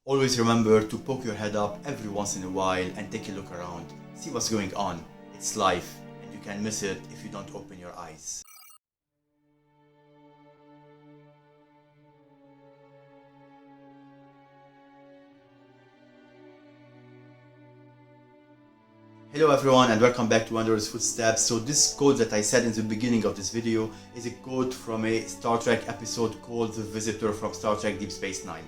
Always remember to poke your head up every once in a while and take a look around. See what's going on. It's life, and you can miss it if you don't open your eyes. Hello everyone and welcome back to Wanderer's Footsteps. So this quote that I said in the beginning of this video is a quote from a Star Trek episode called The Visitor from Star Trek Deep Space Nine.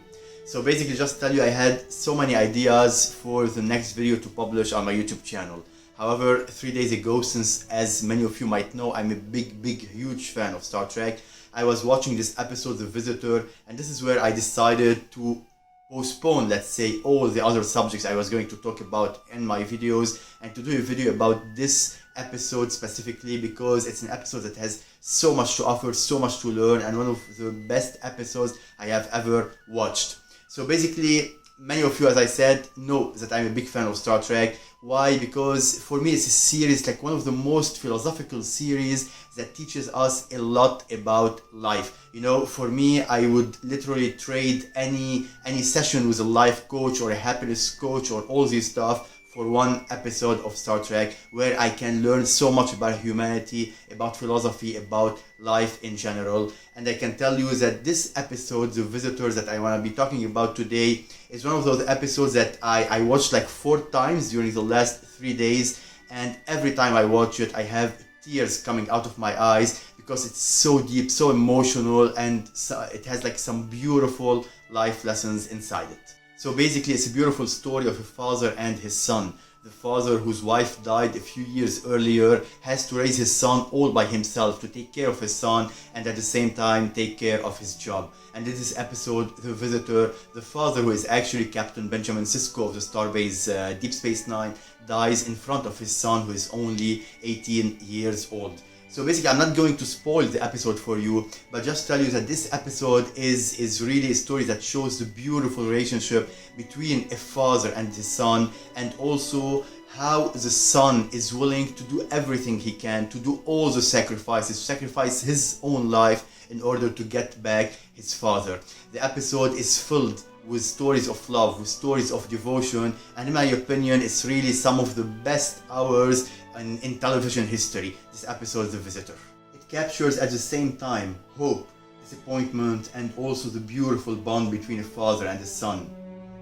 So basically just to tell you, I had so many ideas for the next video to publish on my YouTube channel. However, 3 days ago, since as many of you might know, I'm a huge fan of Star Trek, I was watching this episode, The Visitor, and this is where I decided to postpone, let's say, all the other subjects I was going to talk about in my videos and to do a video about this episode specifically because it's an episode that has so much to offer, so much to learn, and one of the best episodes I have ever watched. So basically, many of you, as I said, know that I'm a big fan of Star Trek. Why? Because for me it's a series, like one of the most philosophical series that teaches us a lot about life. You know, for me, I would literally trade any session with a life coach or a happiness coach or all this stuff for one episode of Star Trek where I can learn so much about humanity, about philosophy, about life in general. And I can tell you that this episode, The Visitors, that I want to be talking about today, is one of those episodes that I watched like 4 times during the last 3 days, and every time I watch it I have tears coming out of my eyes because it's so deep, so emotional, and it has like some beautiful life lessons inside it. So basically it's a beautiful story of a father and his son. The father, whose wife died a few years earlier, has to raise his son all by himself, to take care of his son and at the same time take care of his job. And in this episode, The Visitor, the father, who is actually Captain Benjamin Sisko of the Starbase Deep Space Nine, dies in front of his son, who is only 18 years old. So basically, I'm not going to spoil the episode for you, but just tell you that this episode is really a story that shows the beautiful relationship between a father and his son, and also how the son is willing to do everything he can, to do all the sacrifices, sacrifice his own life in order to get back his father. The episode is filled with stories of love, with stories of devotion, and in my opinion, it's really some of the best hours in television history, this episode, The Visitor. It captures at the same time hope, disappointment, and also the beautiful bond between a father and a son.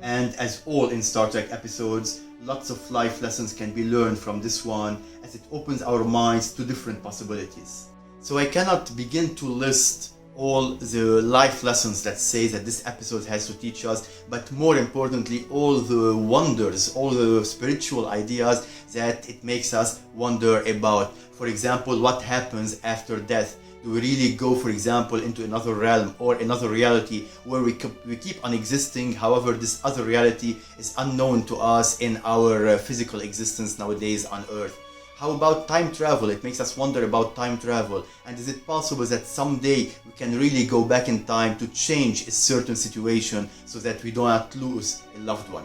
And as all in Star Trek episodes, lots of life lessons can be learned from this one, as it opens our minds to different possibilities. So I cannot begin to list all the life lessons, let's say, that this episode has to teach us, but more importantly, all the wonders, all the spiritual ideas that it makes us wonder about. For example, what happens after death? Do we really go, for example, into another realm or another reality where we keep on existing, however this other reality is unknown to us in our physical existence nowadays on Earth? How about time travel? It makes us wonder about time travel. And is it possible that someday we can really go back in time to change a certain situation so that we do not lose a loved one?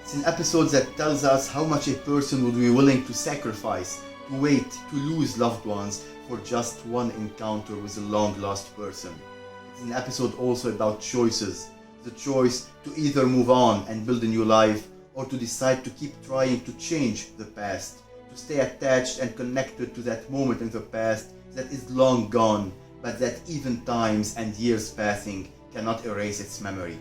It's an episode that tells us how much a person would be willing to sacrifice, to wait, to lose loved ones for just one encounter with a long-lost person. It's an episode also about choices. The choice to either move on and build a new life, or to decide to keep trying to change the past, to stay attached and connected to that moment in the past that is long gone, but that even times and years passing cannot erase its memory.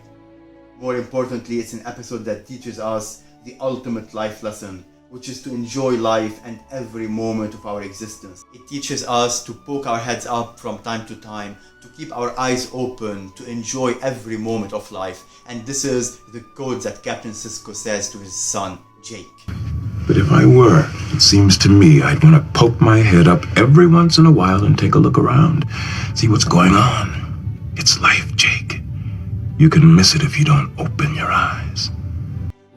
More importantly, it's an episode that teaches us the ultimate life lesson, which is to enjoy life and every moment of our existence. It teaches us to poke our heads up from time to time, to keep our eyes open, to enjoy every moment of life. And this is the quote that Captain Sisko says to his son, Jake. But if I were, it seems to me I'd want to poke my head up every once in a while and take a look around, see what's going on. It's life, Jake. You can miss it if you don't open your eyes.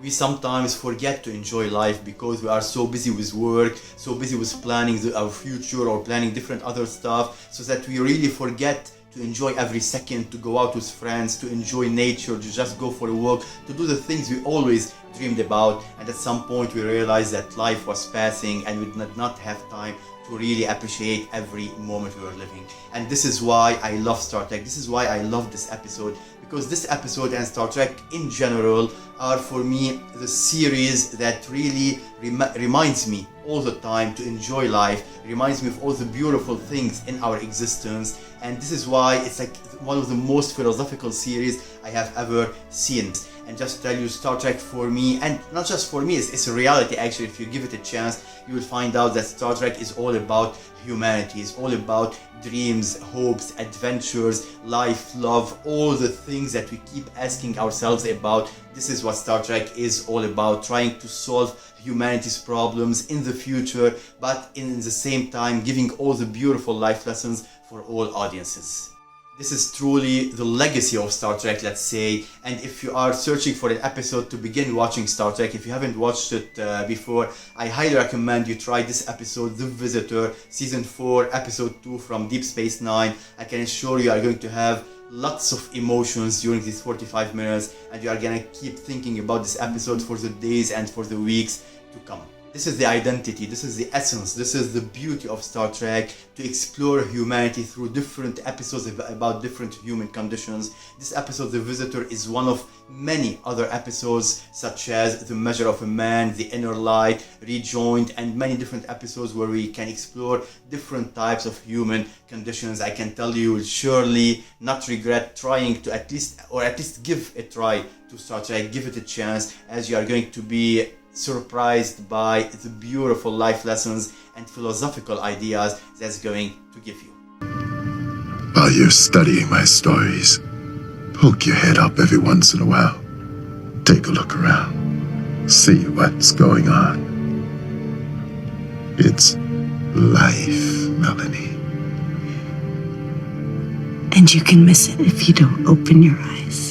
We sometimes forget to enjoy life because we are so busy with work, so busy with planning our future or planning different other stuff, so that we really forget to enjoy every second, to go out with friends, to enjoy nature, to just go for a walk, to do the things we always dreamed about. And at some point we realized that life was passing and we did not have time to to really appreciate every moment we are living. And this is why I love Star Trek. This is why I love this episode, because this episode and Star Trek in general are for me the series that really reminds me all the time to enjoy life, reminds me of all the beautiful things in our existence. And this is why it's like one of the most philosophical series I have ever seen. And just to tell you, Star Trek for me, and not just for me, it's a reality actually. If you give it a chance, you will find out that Star Trek is all about humanity. It's all about dreams, hopes, adventures, life, love, all the things that we keep asking ourselves about. This is what Star Trek is all about, trying to solve humanity's problems in the future, but in the same time giving all the beautiful life lessons for all audiences. This is truly the legacy of Star Trek, let's say. And if you are searching for an episode to begin watching Star Trek, if you haven't watched it before, I highly recommend you try this episode, The Visitor, Season 4, Episode 2 from Deep Space Nine. I can assure you are going to have lots of emotions during these 45 minutes, and you are going to keep thinking about this episode for the days and for the weeks to come. This is the identity, this is the essence, this is the beauty of Star Trek, to explore humanity through different episodes about different human conditions. This episode, The Visitor, is one of many other episodes, such as The Measure of a Man, The Inner Light, Rejoined, and many different episodes where we can explore different types of human conditions. I can tell you will surely not regret trying to at least give a try to Star Trek, give it a chance, as you are going to be surprised by the beautiful life lessons and philosophical ideas that's going to give you. While you're studying my stories, poke your head up every once in a while. Take a look around. See what's going on. It's life, Melanie. And you can miss it if you don't open your eyes.